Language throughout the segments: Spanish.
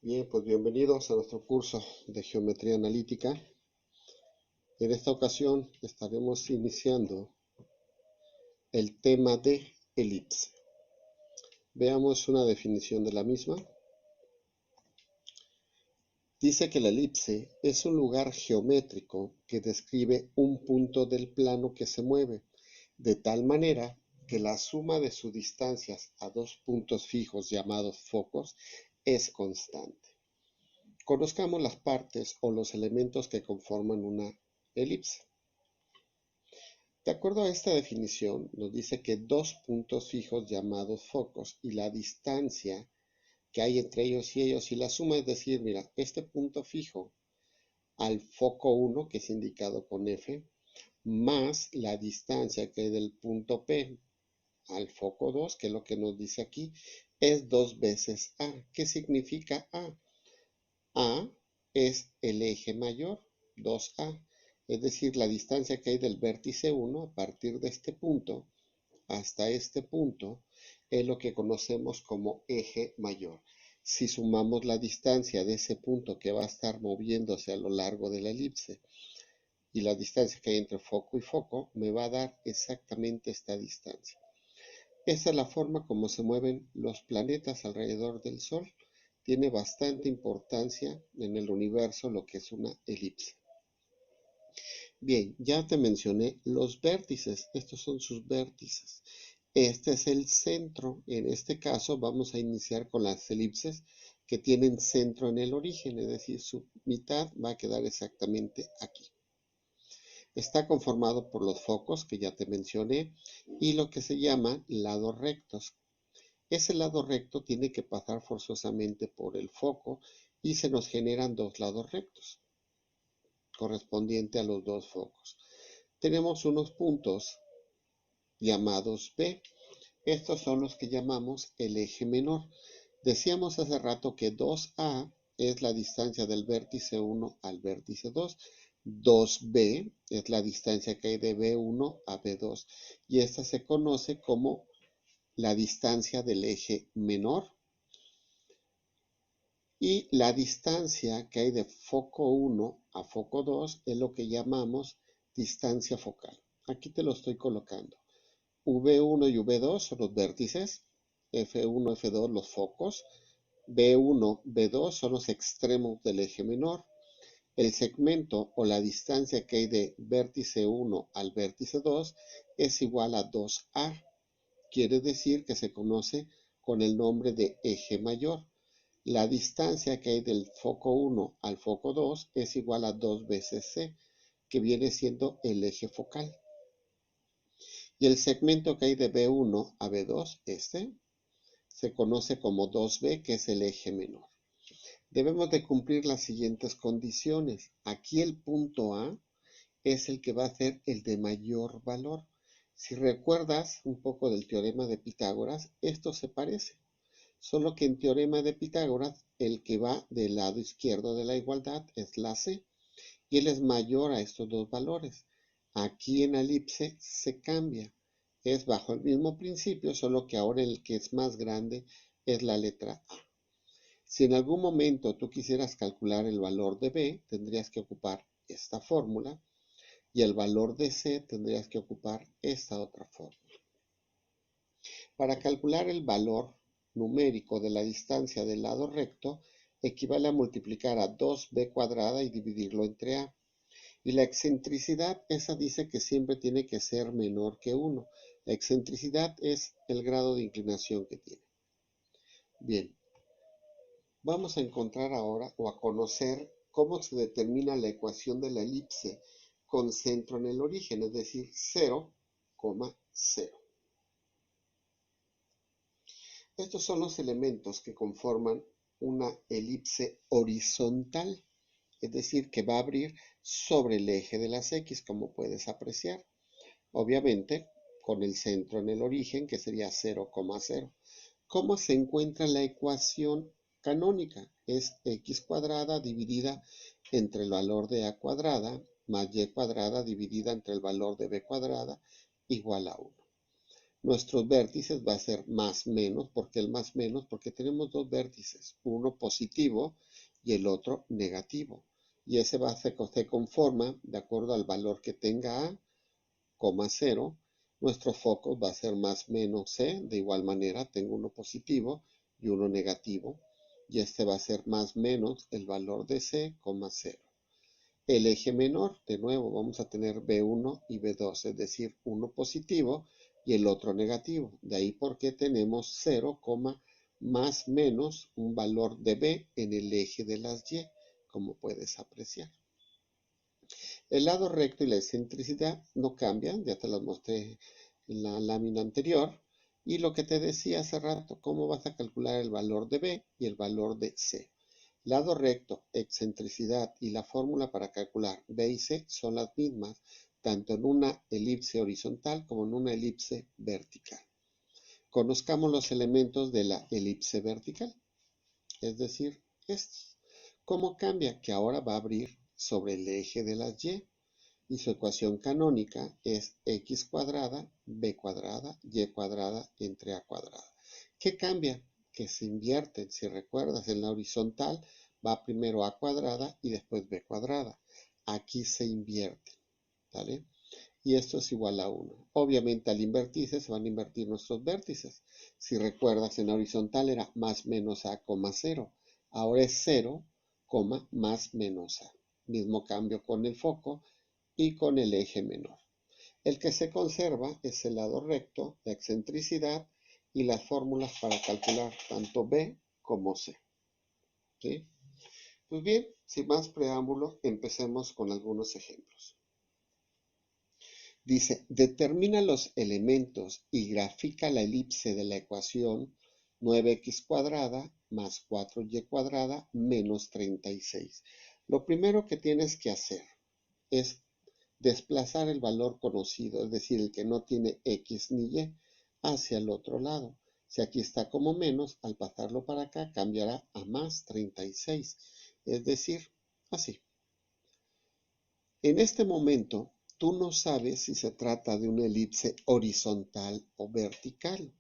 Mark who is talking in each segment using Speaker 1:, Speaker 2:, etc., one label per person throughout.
Speaker 1: Bien, pues bienvenidos a nuestro curso de geometría analítica. En esta ocasión estaremos iniciando el tema de elipse. Veamos una definición de la misma. Dice que la elipse es un lugar geométrico que describe un punto del plano que se mueve, de tal manera que la suma de sus distancias a dos puntos fijos llamados focos es constante. Conozcamos las partes o los elementos que conforman una elipse. De acuerdo a esta definición, nos dice que dos puntos fijos llamados focos y la distancia que hay entre ellos y la suma, es decir, mira, este punto fijo al foco 1, que es indicado con F, más la distancia que hay del punto P al foco 2, que es lo que nos dice aquí, es 2 veces A. ¿Qué significa A? A es el eje mayor, 2A, es decir, la distancia que hay del vértice 1 a partir de este punto hasta este punto es lo que conocemos como eje mayor. Si sumamos la distancia de ese punto que va a estar moviéndose a lo largo de la elipse y la distancia que hay entre foco y foco, me va a dar exactamente esta distancia. Esa es la forma como se mueven los planetas alrededor del Sol. Tiene bastante importancia en el universo lo que es una elipse. Bien, ya te mencioné los vértices. Estos son sus vértices. Este es el centro. En este caso vamos a iniciar con las elipses que tienen centro en el origen, es decir, su mitad va a quedar exactamente aquí. Está conformado por los focos que ya te mencioné y lo que se llaman lados rectos. Ese lado recto tiene que pasar forzosamente por el foco y se nos generan dos lados rectos correspondiente a los dos focos. Tenemos unos puntos llamados B. Estos son los que llamamos el eje menor. Decíamos hace rato que 2A es la distancia del vértice 1 al vértice 2. 2B es la distancia que hay de B1 a B2 y esta se conoce como la distancia del eje menor. Y la distancia que hay de foco 1 a foco 2 es lo que llamamos distancia focal. Aquí te lo estoy colocando. V1 y V2 son los vértices, F1, F2 los focos, B1, B2 son los extremos del eje menor. El segmento o la distancia que hay de vértice 1 al vértice 2 es igual a 2A. Quiere decir que se conoce con el nombre de eje mayor. La distancia que hay del foco 1 al foco 2 es igual a 2 veces C, que viene siendo el eje focal. Y el segmento que hay de B1 a B2, este, se conoce como 2B, que es el eje menor. Debemos de cumplir las siguientes condiciones. Aquí el punto A es el que va a ser el de mayor valor. Si recuerdas un poco del teorema de Pitágoras, esto se parece. Solo que en teorema de Pitágoras, el que va del lado izquierdo de la igualdad es la C, y él es mayor a estos dos valores. Aquí en elipse se cambia. Es bajo el mismo principio, solo que ahora el que es más grande es la letra A. Si en algún momento tú quisieras calcular el valor de B, tendrías que ocupar esta fórmula, y el valor de C tendrías que ocupar esta otra fórmula. Para calcular el valor numérico de la distancia del lado recto, equivale a multiplicar a 2b cuadrada y dividirlo entre a. Y la excentricidad, esa dice que siempre tiene que ser menor que 1. La excentricidad es el grado de inclinación que tiene. Bien, vamos a encontrar ahora o a conocer cómo se determina la ecuación de la elipse con centro en el origen, es decir, 0,0. Estos son los elementos que conforman una elipse horizontal, es decir, que va a abrir sobre el eje de las X, como puedes apreciar. Obviamente, con el centro en el origen, que sería 0,0. ¿Cómo se encuentra la ecuación canónica? Es x cuadrada dividida entre el valor de a cuadrada más y cuadrada dividida entre el valor de b cuadrada igual a 1. Nuestros vértices va a ser más menos. ¿Por qué el más menos? Porque tenemos dos vértices, uno positivo y el otro negativo. Y ese se conforma de acuerdo al valor que tenga A, coma 0. Nuestro foco va a ser más menos C. De igual manera, tengo uno positivo y uno negativo. Y este va a ser más menos el valor de C, coma 0. El eje menor, de nuevo, vamos a tener B1 y B2, es decir, uno positivo y el otro negativo. De ahí porque tenemos 0, más menos un valor de B en el eje de las Y, como puedes apreciar. El lado recto y la excentricidad no cambian, ya te los mostré en la lámina anterior. Y lo que te decía hace rato, cómo vas a calcular el valor de B y el valor de C. Lado recto, excentricidad y la fórmula para calcular B y C son las mismas, tanto en una elipse horizontal como en una elipse vertical. Conozcamos los elementos de la elipse vertical, es decir, estos. ¿Cómo cambia? Que ahora va a abrir sobre el eje de las y su ecuación canónica es x cuadrada, b cuadrada, y cuadrada entre a cuadrada. ¿Qué cambia? Que se invierten. Si recuerdas, en la horizontal va primero a cuadrada y después b cuadrada. Aquí se invierte, ¿vale? Y esto es igual a 1. Obviamente al invertirse se van a invertir nuestros vértices. Si recuerdas, en la horizontal era más menos a, 0. Ahora es 0, más menos a. Mismo cambio con el foco y con el eje menor. El que se conserva es el lado recto, la excentricidad y las fórmulas para calcular tanto B como C. ¿Sí? Pues bien, sin más preámbulo, empecemos con algunos ejemplos. Dice, determina los elementos y grafica la elipse de la ecuación 9x cuadrada más 4y cuadrada menos 36. Lo primero que tienes que hacer es desplazar el valor conocido, es decir, el que no tiene x ni y, hacia el otro lado. Si aquí está como menos, al pasarlo para acá cambiará a más 36, es decir, así. En este momento, tú no sabes si se trata de una elipse horizontal o vertical.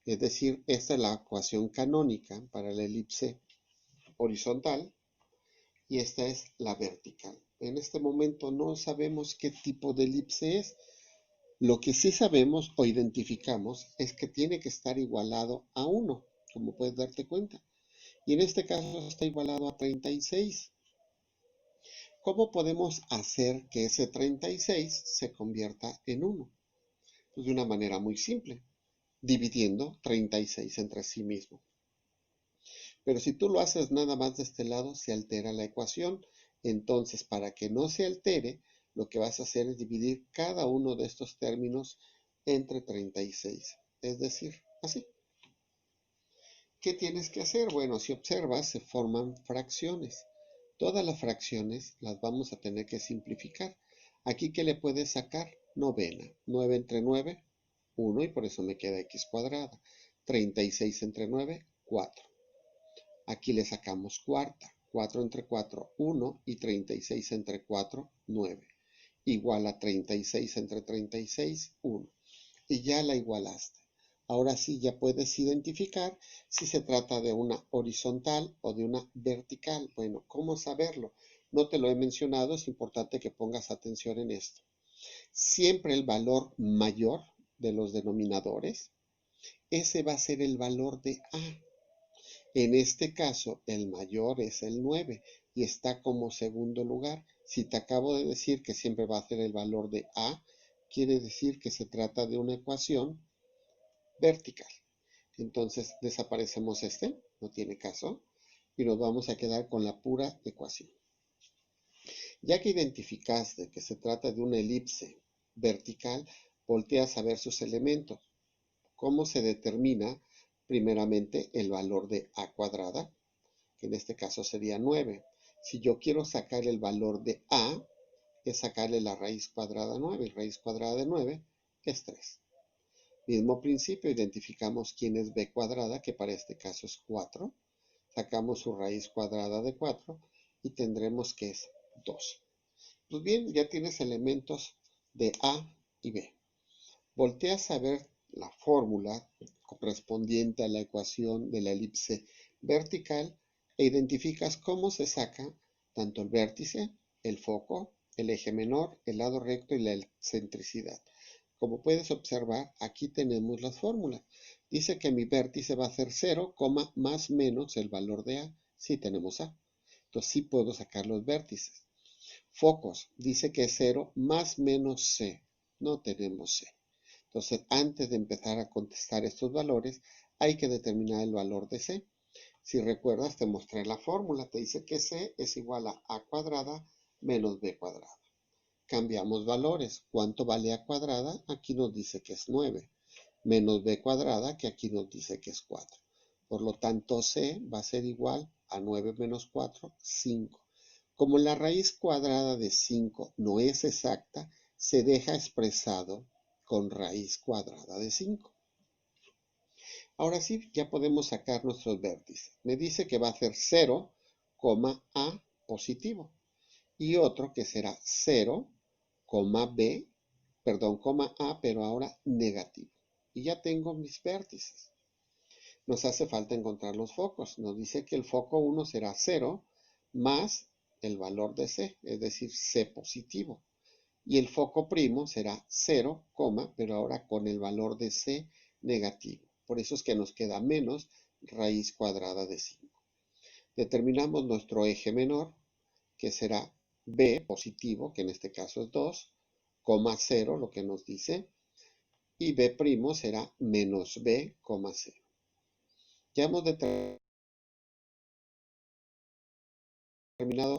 Speaker 1: Es decir, esta es la ecuación canónica para la elipse horizontal y esta es la vertical. En este momento no sabemos qué tipo de elipse es. Lo que sí sabemos o identificamos es que tiene que estar igualado a 1, como puedes darte cuenta. Y en este caso está igualado a 36. ¿Cómo podemos hacer que ese 36 se convierta en 1? Pues de una manera muy simple, dividiendo 36 entre sí mismo. Pero si tú lo haces nada más de este lado, se altera la ecuación. Entonces, para que no se altere, lo que vas a hacer es dividir cada uno de estos términos entre 36. Es decir, así. ¿Qué tienes que hacer? Bueno, si observas, se forman fracciones. Todas las fracciones las vamos a tener que simplificar. Aquí, ¿qué le puedes sacar? Novena. 9 entre 9, 1, y por eso me queda x cuadrada. 36 entre 9, 4. Aquí le sacamos cuarta. 4 entre 4, 1, y 36 entre 4, 9. Igual a 36 entre 36, 1. Y ya la igualaste. Ahora sí ya puedes identificar si se trata de una horizontal o de una vertical. Bueno, ¿cómo saberlo? No te lo he mencionado, es importante que pongas atención en esto. Siempre el valor mayor de los denominadores, ese va a ser el valor de A. En este caso, el mayor es el 9 y está como segundo lugar. Si te acabo de decir que siempre va a ser el valor de A, quiere decir que se trata de una ecuación vertical. Entonces desaparecemos este, no tiene caso, y nos vamos a quedar con la pura ecuación. Ya que identificaste que se trata de una elipse vertical, volteas a ver sus elementos. ¿Cómo se determina? Primeramente el valor de a cuadrada, que en este caso sería 9. Si yo quiero sacar el valor de a, es sacarle la raíz cuadrada 9, y raíz cuadrada de 9 es 3. Mismo principio, identificamos quién es b cuadrada, que para este caso es 4. Sacamos su raíz cuadrada de 4 y tendremos que es 2. Pues bien, ya tienes elementos de A y B. Volteas a ver la fórmula correspondiente a la ecuación de la elipse vertical e identificas cómo se saca tanto el vértice, el foco, el eje menor, el lado recto y la excentricidad. Como puedes observar, aquí tenemos las fórmulas. Dice que mi vértice va a ser 0, más menos el valor de A. Sí tenemos A. Entonces sí puedo sacar los vértices. Focos, dice que es 0 más menos C. No tenemos C. Entonces, antes de empezar a contestar estos valores, hay que determinar el valor de C. Si recuerdas, te mostré la fórmula. Te dice que C es igual a A cuadrada menos B cuadrada. Cambiamos valores. ¿Cuánto vale A cuadrada? Aquí nos dice que es 9. Menos B cuadrada, que aquí nos dice que es 4. Por lo tanto, C va a ser igual a 9 menos 4, 5. Como la raíz cuadrada de 5 no es exacta, se deja expresado con raíz cuadrada de 5. Ahora sí, ya podemos sacar nuestros vértices. Me dice que va a ser 0, A positivo. Y otro que será 0, B, perdón, A, pero ahora negativo. Y ya tengo mis vértices. Nos hace falta encontrar los focos. Nos dice que el foco 1 será 0 más el valor de C, es decir, C positivo. Y el foco primo será 0, pero ahora con el valor de C negativo. Por eso es que nos queda menos raíz cuadrada de 5. Determinamos nuestro eje menor, que será B positivo, que en este caso es 2, 0, lo que nos dice, y B primo será menos B, 0. Ya hemos determinado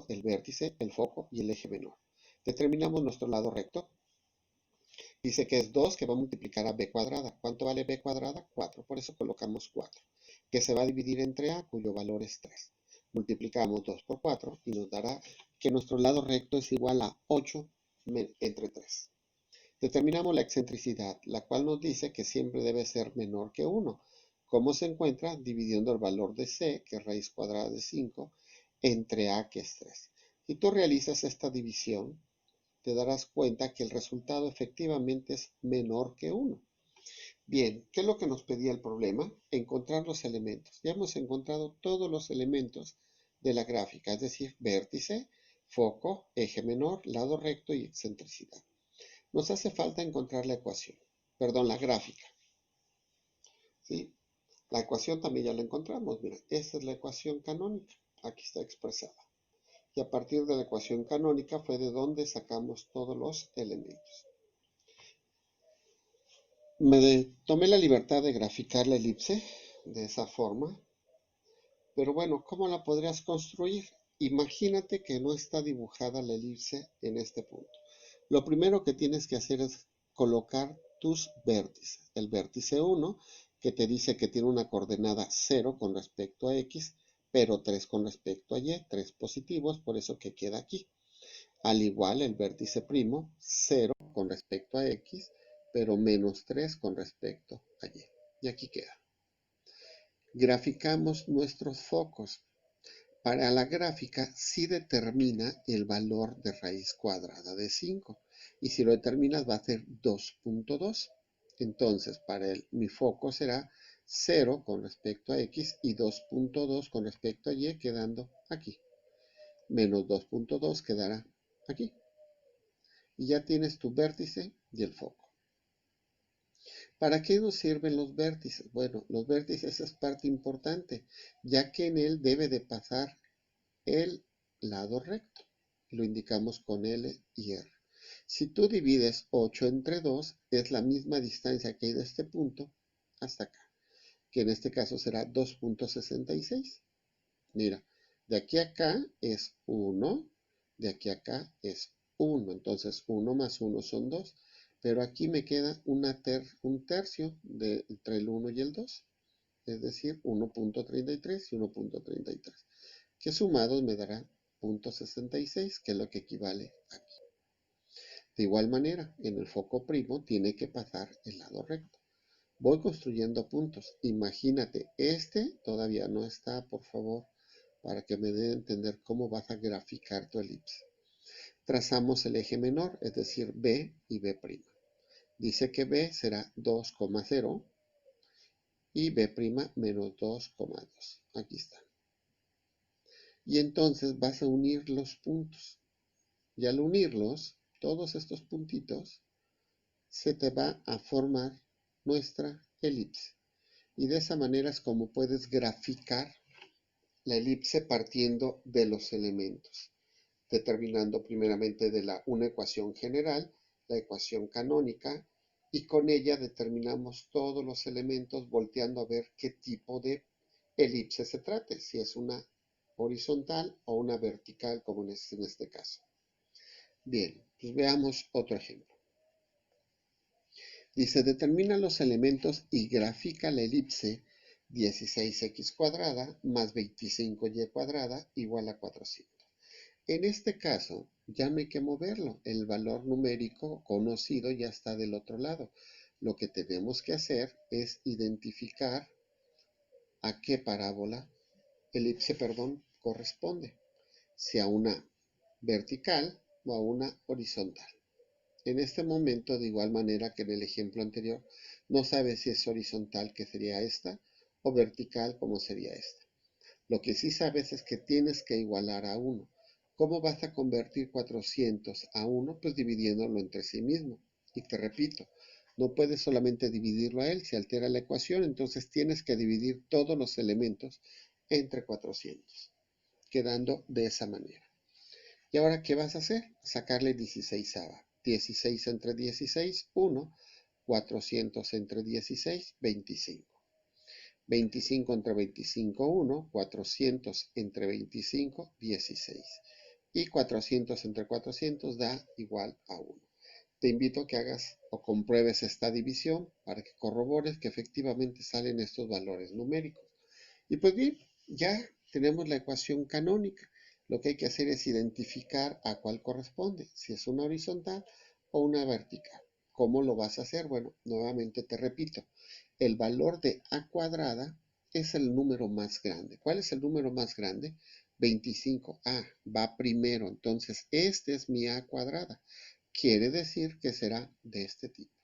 Speaker 1: el vértice, el foco y el eje menor. Determinamos nuestro lado recto. Dice que es 2 que va a multiplicar a b cuadrada. ¿Cuánto vale b cuadrada? 4. Por eso colocamos 4. Que se va a dividir entre a, cuyo valor es 3. Multiplicamos 2 por 4 y nos dará que nuestro lado recto es igual a 8 entre 3. Determinamos la excentricidad, la cual nos dice que siempre debe ser menor que 1. ¿Cómo se encuentra? Dividiendo el valor de c, que es raíz cuadrada de 5, entre a, que es 3. Si tú realizas esta división, te darás cuenta que el resultado efectivamente es menor que 1. Bien, ¿qué es lo que nos pedía el problema? Encontrar los elementos. Ya hemos encontrado todos los elementos de la gráfica, es decir, vértice, foco, eje menor, lado recto y excentricidad. Nos hace falta encontrar la ecuación, perdón, la gráfica. ¿Sí? La ecuación también ya la encontramos. Mira, esta es la ecuación canónica. Aquí está expresada. Y a partir de la ecuación canónica fue de donde sacamos todos los elementos. Me tomé la libertad de graficar la elipse de esa forma, pero bueno, ¿cómo la podrías construir? Imagínate que no está dibujada la elipse en este punto. Lo primero que tienes que hacer es colocar tus vértices. El vértice 1, que te dice que tiene una coordenada 0 con respecto a x, pero 3 con respecto a y, 3 positivos, por eso que queda aquí. Al igual el vértice primo, 0 con respecto a x, pero menos 3 con respecto a y. Y aquí queda. Graficamos nuestros focos. Para la gráfica sí determina el valor de raíz cuadrada de 5. Y si lo determinas va a ser 2.2. Entonces, mi foco será 0 con respecto a x y 2.2 con respecto a y, quedando aquí. Menos 2.2 quedará aquí. Y ya tienes tu vértice y el foco. ¿Para qué nos sirven los vértices? Bueno, los vértices es parte importante, ya que en él debe de pasar el lado recto. Lo indicamos con L y R. Si tú divides 8 entre 2, es la misma distancia que hay de este punto hasta acá, que en este caso será 2.66. Mira, de aquí a acá es 1, de aquí a acá es 1, entonces 1 más 1 son 2, pero aquí me queda un tercio entre el 1 y el 2, es decir, 1.33 y 1.33, que sumados me dará 0.66, que es lo que equivale aquí. De igual manera, en el foco primo tiene que pasar el lado recto. Voy construyendo puntos. Imagínate, este todavía no está, por favor, para que me dé a entender cómo vas a graficar tu elipse. Trazamos el eje menor, es decir, B y B'. Dice que b será 2,0 y b' menos 2,2. Aquí está. Y entonces vas a unir los puntos. Y al unirlos, todos estos puntitos, se te va a formar nuestra elipse. Y de esa manera es como puedes graficar la elipse partiendo de los elementos, determinando primeramente una ecuación general, la ecuación canónica, y con ella determinamos todos los elementos volteando a ver qué tipo de elipse se trate, si es una horizontal o una vertical como en este caso. Bien, pues veamos otro ejemplo. Dice, determina los elementos y grafica la elipse 16x cuadrada más 25y cuadrada igual a 400. En este caso, ya no hay que moverlo. El valor numérico conocido ya está del otro lado. Lo que tenemos que hacer es identificar a qué parábola, elipse, perdón, corresponde. Si a una vertical o a una horizontal. En este momento, de igual manera que en el ejemplo anterior, no sabes si es horizontal, que sería esta, o vertical, como sería esta. Lo que sí sabes es que tienes que igualar a 1. ¿Cómo vas a convertir 400 a 1? Pues dividiéndolo entre sí mismo. Y te repito, no puedes solamente dividirlo a él, se altera la ecuación, entonces tienes que dividir todos los elementos entre 400, quedando de esa manera. ¿Y ahora qué vas a hacer? Sacarle 16ava. 16 entre 16, 1. 400 entre 16, 25. 25 entre 25, 1. 400 entre 25, 16. Y 400 entre 400 da igual a 1. Te invito a que hagas o compruebes esta división para que corrobores que efectivamente salen estos valores numéricos. Y pues bien, ya tenemos la ecuación canónica. Lo que hay que hacer es identificar a cuál corresponde, si es una horizontal o una vertical. ¿Cómo lo vas a hacer? Bueno, nuevamente te repito, el valor de a cuadrada es el número más grande. ¿Cuál es el número más grande? 25. Va primero, entonces este es mi a cuadrada. Quiere decir que será de este tipo.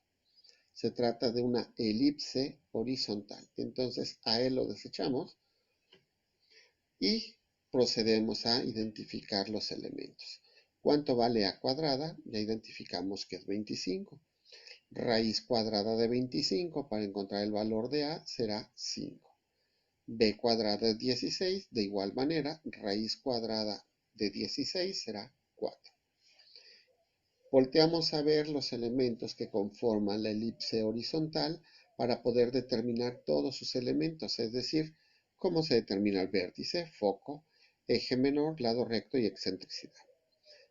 Speaker 1: Se trata de una elipse horizontal. Entonces a él lo desechamos y procedemos a identificar los elementos. ¿Cuánto vale a cuadrada? Ya identificamos que es 25. Raíz cuadrada de 25 para encontrar el valor de a será 5. B cuadrada es 16, de igual manera, raíz cuadrada de 16 será 4. Volteamos a ver los elementos que conforman la elipse horizontal para poder determinar todos sus elementos, es decir, cómo se determina el vértice, foco, eje menor, lado recto y excentricidad.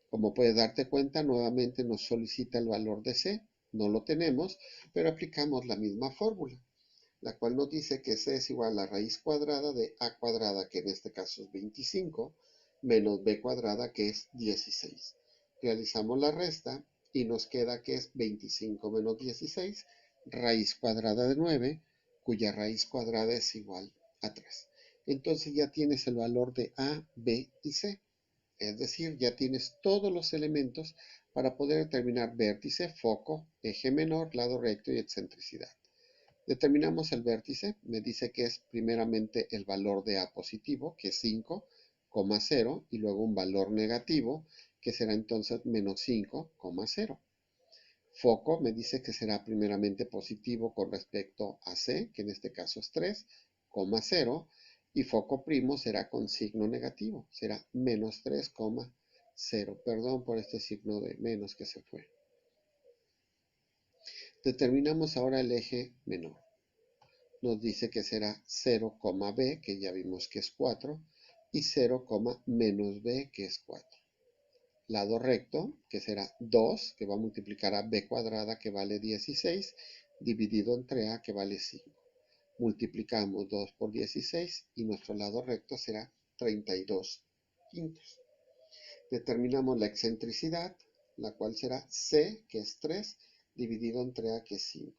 Speaker 1: Como puedes darte cuenta, nuevamente nos solicita el valor de C. No lo tenemos, pero aplicamos la misma fórmula, la cual nos dice que C es igual a la raíz cuadrada de A cuadrada, que en este caso es 25, menos B cuadrada, que es 16. Realizamos la resta y nos queda que es 25 menos 16, raíz cuadrada de 9, cuya raíz cuadrada es igual a 3. Entonces ya tienes el valor de A, B y C. Es decir, ya tienes todos los elementos para poder determinar vértice, foco, eje menor, lado recto y excentricidad. Determinamos el vértice, me dice que es primeramente el valor de A positivo, que es 5,0, y luego un valor negativo, que será entonces menos 5,0. Foco me dice que será primeramente positivo con respecto a C, que en este caso es 3,0, y foco primo será con signo negativo, será menos 3,0. Perdón por este signo de menos que se fue. Determinamos ahora el eje menor. Nos dice que será 0, b, que ya vimos que es 4, y 0, menos b, que es 4. Lado recto, que será 2, que va a multiplicar a b cuadrada, que vale 16, dividido entre a, que vale 5. Multiplicamos 2 por 16 y nuestro lado recto será 32 quintos. Determinamos la excentricidad, la cual será c, que es 3, dividido entre a, que es 5.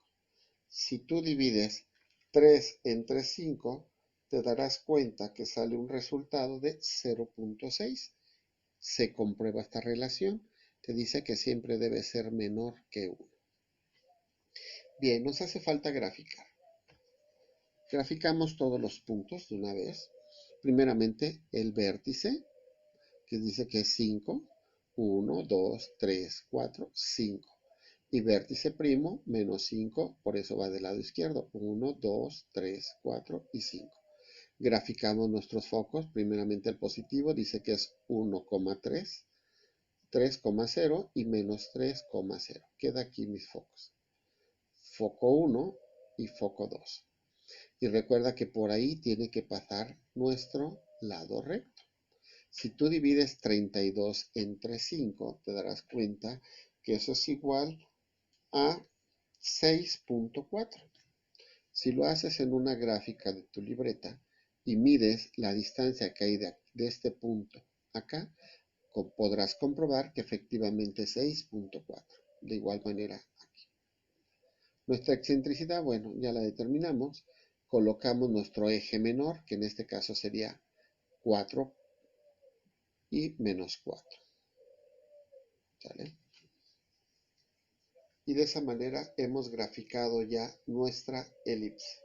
Speaker 1: Si tú divides 3 entre 5, te darás cuenta que sale un resultado de 0,6. Se comprueba esta relación, te dice que siempre debe ser menor que 1. Bien, nos hace falta graficar. Graficamos todos los puntos de una vez. Primeramente el vértice, que dice que es 5. 1, 2, 3, 4, 5. Y vértice primo, menos 5, por eso va del lado izquierdo. 1, 2, 3, 4 y 5. Graficamos nuestros focos. Primeramente el positivo dice que es 1,3, 3,0 y menos 3,0. Queda aquí mis focos. Foco 1 y foco 2. Y recuerda que por ahí tiene que pasar nuestro lado recto. Si tú divides 32 entre 5, te darás cuenta que eso es igual a 6,4. Si lo haces en una gráfica de tu libreta y mides la distancia que hay de este punto acá, podrás comprobar que efectivamente es 6,4. De igual manera aquí. Nuestra excentricidad, bueno, ya la determinamos. Colocamos nuestro eje menor, que en este caso sería 4 y menos 4. ¿Sale? Y de esa manera hemos graficado ya nuestra elipse.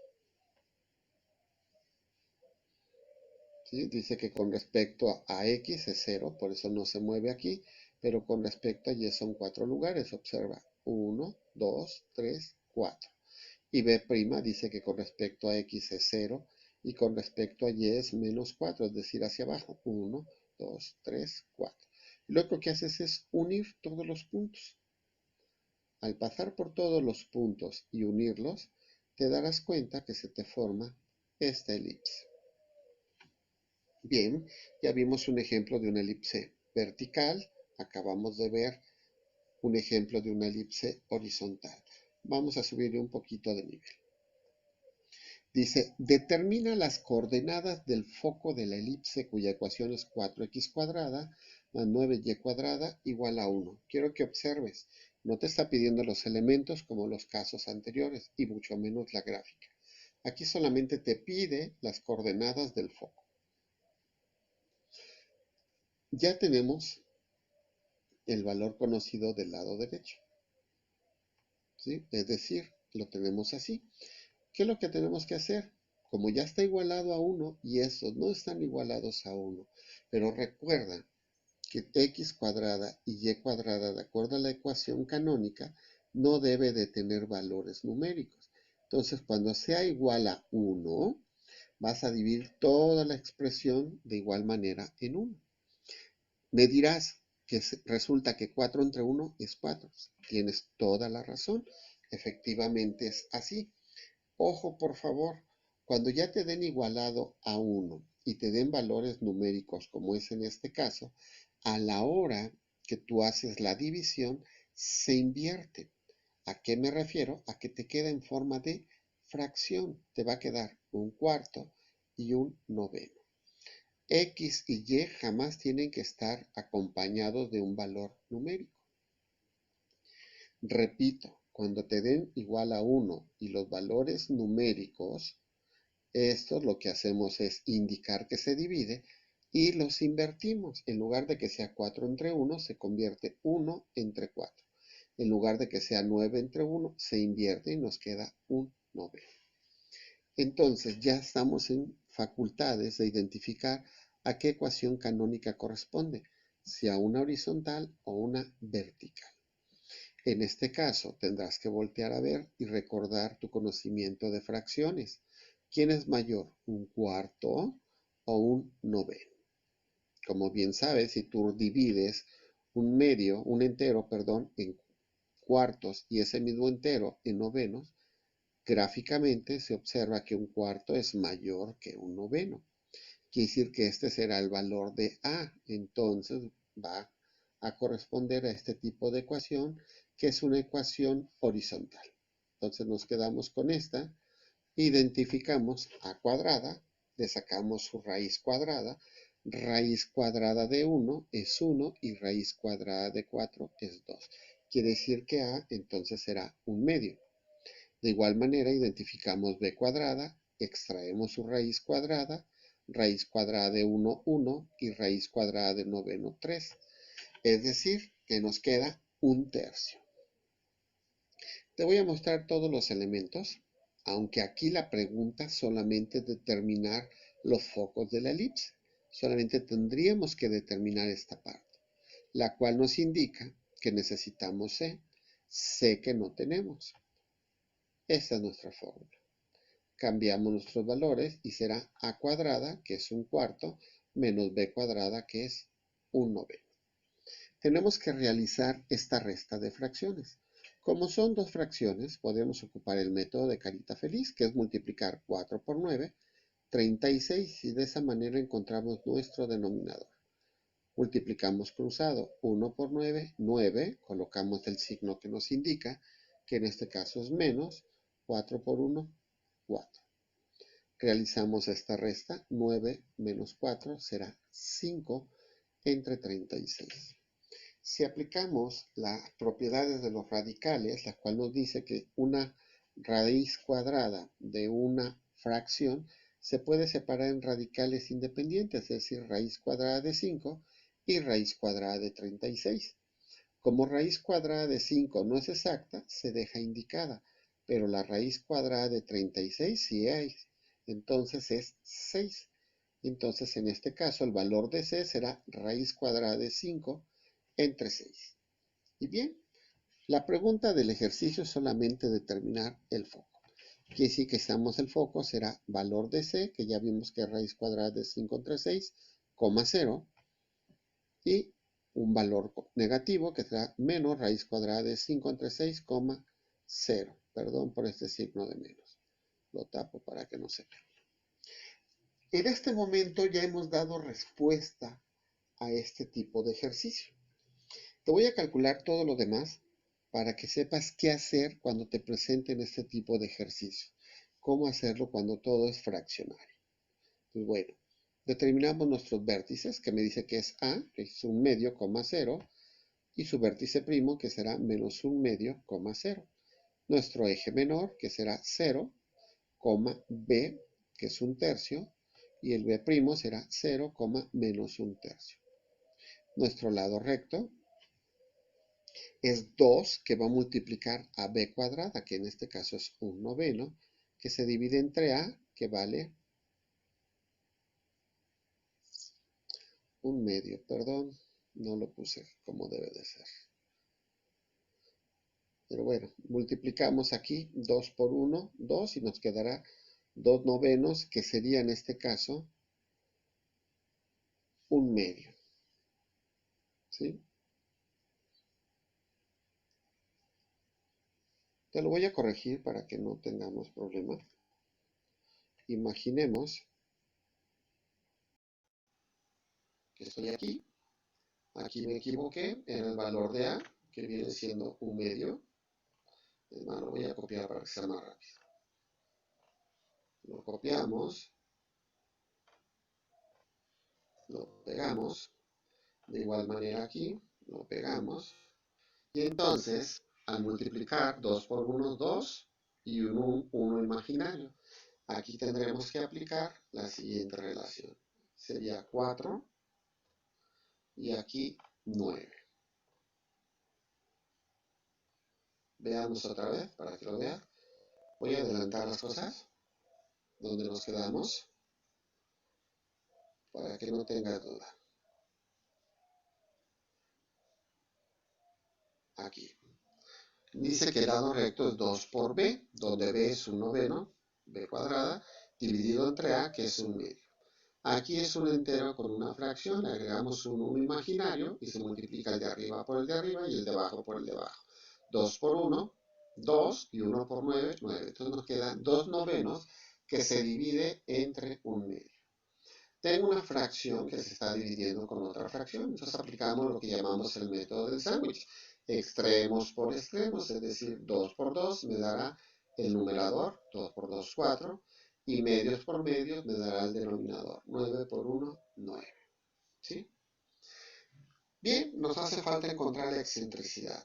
Speaker 1: ¿Sí? Dice que con respecto a X es 0, por eso no se mueve aquí, pero con respecto a Y son 4 lugares. Observa, 1, 2, 3, 4. Y B' dice que con respecto a X es 0 y con respecto a Y es menos 4, es decir, hacia abajo. 1, 2, 3, 4. Lo que haces es unir todos los puntos. Al pasar por todos los puntos y unirlos, te darás cuenta que se te forma esta elipse. Bien, ya vimos un ejemplo de una elipse vertical. Acabamos de ver un ejemplo de una elipse horizontal. Vamos a subir un poquito de nivel. Dice, determina las coordenadas del foco de la elipse cuya ecuación es 4x cuadrada más 9y cuadrada igual a 1. Quiero que observes, no te está pidiendo los elementos como los casos anteriores y mucho menos la gráfica. Aquí solamente te pide las coordenadas del foco. Ya tenemos el valor conocido del lado derecho, ¿sí? Es decir, lo tenemos así. ¿Qué es lo que tenemos que hacer? Como ya está igualado a 1 y estos no están igualados a 1, pero recuerda que x cuadrada y y cuadrada, de acuerdo a la ecuación canónica, no debe de tener valores numéricos. Entonces, cuando sea igual a 1, vas a dividir toda la expresión de igual manera en 1. Me dirás que resulta que 4 entre 1 es 4. Tienes toda la razón. Efectivamente es así. Ojo, por favor, cuando ya te den igualado a 1 y te den valores numéricos, como es en este caso, a la hora que tú haces la división, se invierte. ¿A qué me refiero? A que te queda en forma de fracción. Te va a quedar un cuarto y un noveno. X y Y jamás tienen que estar acompañados de un valor numérico. Repito, cuando te den igual a 1 y los valores numéricos, esto lo que hacemos es indicar que se divide y los invertimos. En lugar de que sea 4 entre 1, se convierte 1 entre 4. En lugar de que sea 9 entre 1, se invierte y nos queda un noveno. Entonces ya estamos en facultades de identificar a qué ecuación canónica corresponde, si a una horizontal o una vertical. En este caso tendrás que voltear a ver y recordar tu conocimiento de fracciones. ¿Quién es mayor, un cuarto o un noveno? Como bien sabes, si tú divides un entero, en cuartos y ese mismo entero en novenos, gráficamente se observa que un cuarto es mayor que un noveno. Quiere decir que este será el valor de A. Entonces va a corresponder a este tipo de ecuación, que es una ecuación horizontal. Entonces nos quedamos con esta. Identificamos A cuadrada, le sacamos su raíz cuadrada de 1 es 1 y raíz cuadrada de 4 es 2. Quiere decir que A entonces será un medio. De igual manera identificamos b cuadrada, extraemos su raíz cuadrada de 1, 1 y raíz cuadrada de noveno 3. Es decir, que nos queda un tercio. Te voy a mostrar todos los elementos, aunque aquí la pregunta solamente es determinar los focos de la elipse. Solamente tendríamos que determinar esta parte, la cual nos indica que necesitamos C. C que no tenemos. Esta es nuestra fórmula. Cambiamos nuestros valores y será a cuadrada, que es un cuarto, menos b cuadrada, que es un noveno. Tenemos que realizar esta resta de fracciones. Como son dos fracciones, podemos ocupar el método de carita feliz, que es multiplicar 4 por 9, 36, y de esa manera encontramos nuestro denominador. Multiplicamos cruzado 1 por 9, 9, colocamos el signo que nos indica, que en este caso es menos, 4 por 1, 4. Realizamos esta resta, 9 menos 4 será 5 entre 36. Si aplicamos las propiedades de los radicales, la cual nos dice que una raíz cuadrada de una fracción se puede separar en radicales independientes, es decir, raíz cuadrada de 5 y raíz cuadrada de 36. Como raíz cuadrada de 5 no es exacta, se deja indicada, pero la raíz cuadrada de 36 sí hay, entonces es 6. Entonces, en este caso, el valor de C será raíz cuadrada de 5 entre 6. Y bien, la pregunta del ejercicio es solamente determinar el foco. Quiere decir que estamos el foco será valor de C, que ya vimos que es raíz cuadrada de 5 entre 6, 0, y un valor negativo que será menos raíz cuadrada de 5 entre 6, 0. Perdón por este signo de menos. Lo tapo para que no se vea. En este momento ya hemos dado respuesta a este tipo de ejercicio. Te voy a calcular todo lo demás para que sepas qué hacer cuando te presenten este tipo de ejercicio. Cómo hacerlo cuando todo es fraccionario. Pues bueno, determinamos nuestros vértices, que me dice que es A, que es 1 medio, 0, y su vértice primo, que será menos 1 medio, 0. Nuestro eje menor, que será 0, B, que es 1 tercio, y el B' será 0, menos 1 tercio. Nuestro lado recto es 2, que va a multiplicar a b cuadrada, que en este caso es 1 noveno, que se divide entre a, que vale 1 medio. Perdón, no lo puse como debe de ser. Pero bueno, multiplicamos aquí 2 por 1, 2, y nos quedará 2 novenos, que sería en este caso 1 medio. ¿Sí? Te lo voy a corregir para que no tengamos problema. Imaginemos que estoy aquí. Aquí me equivoqué en el valor de A, que viene siendo 1 medio. Lo voy a copiar para que sea más rápido. Lo copiamos. Lo pegamos. De igual manera aquí, lo pegamos. Y entonces, al multiplicar 2 por 1 es 2 y un 1 imaginario. Aquí tendremos que aplicar la siguiente relación. Sería 4 y aquí 9. Veamos otra vez para que lo vean. Voy a adelantar las cosas donde nos quedamos para que no tenga duda. Aquí. Dice que el lado recto es 2 por b, donde b es 1 noveno, b cuadrada, dividido entre a, que es 1 medio. Aquí es un entero con una fracción, le agregamos un 1 imaginario y se multiplica el de arriba por el de arriba y el de abajo por el de abajo. 2 por 1, 2, y 1 por 9, 9. Entonces nos quedan 2 novenos que se divide entre 1 medio. Tengo una fracción que se está dividiendo con otra fracción, entonces aplicamos lo que llamamos el método del sándwich. Extremos por extremos, es decir, 2 por 2 me dará el numerador, 2 por 2, 4, y medios por medios me dará el denominador, 9 por 1, 9. ¿Sí? Bien, nos hace falta encontrar la excentricidad.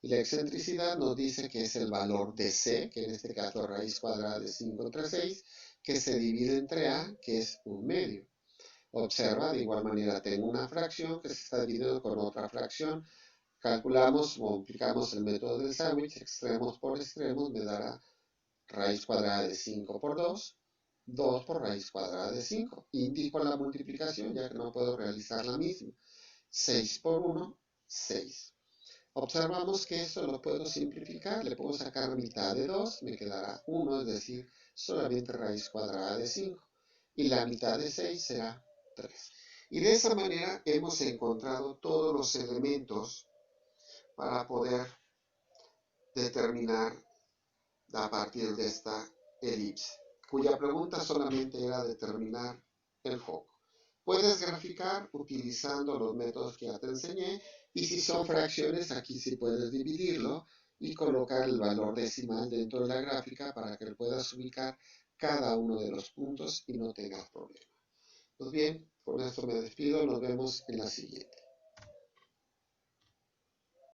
Speaker 1: Y la excentricidad nos dice que es el valor de C, que en este caso es raíz cuadrada de 5 entre 6, que se divide entre A, que es 1 medio. Observa, de igual manera tengo una fracción que se está dividiendo con otra fracción. Calculamos o multiplicamos el método del sándwich, extremos por extremos, me dará raíz cuadrada de 5 por 2, 2 por raíz cuadrada de 5. Indico la multiplicación ya que no puedo realizar la misma. 6 por 1, 6. Observamos que esto lo puedo simplificar, le puedo sacar mitad de 2, me quedará 1, es decir, solamente raíz cuadrada de 5. Y la mitad de 6 será 3. Y de esa manera hemos encontrado todos los elementos para poder determinar a partir de esta elipse, cuya pregunta solamente era determinar el foco. Puedes graficar utilizando los métodos que ya te enseñé, y si son fracciones, aquí sí puedes dividirlo y colocar el valor decimal dentro de la gráfica para que puedas ubicar cada uno de los puntos y no tengas problema. Pues bien, con esto me despido, nos vemos en la siguiente.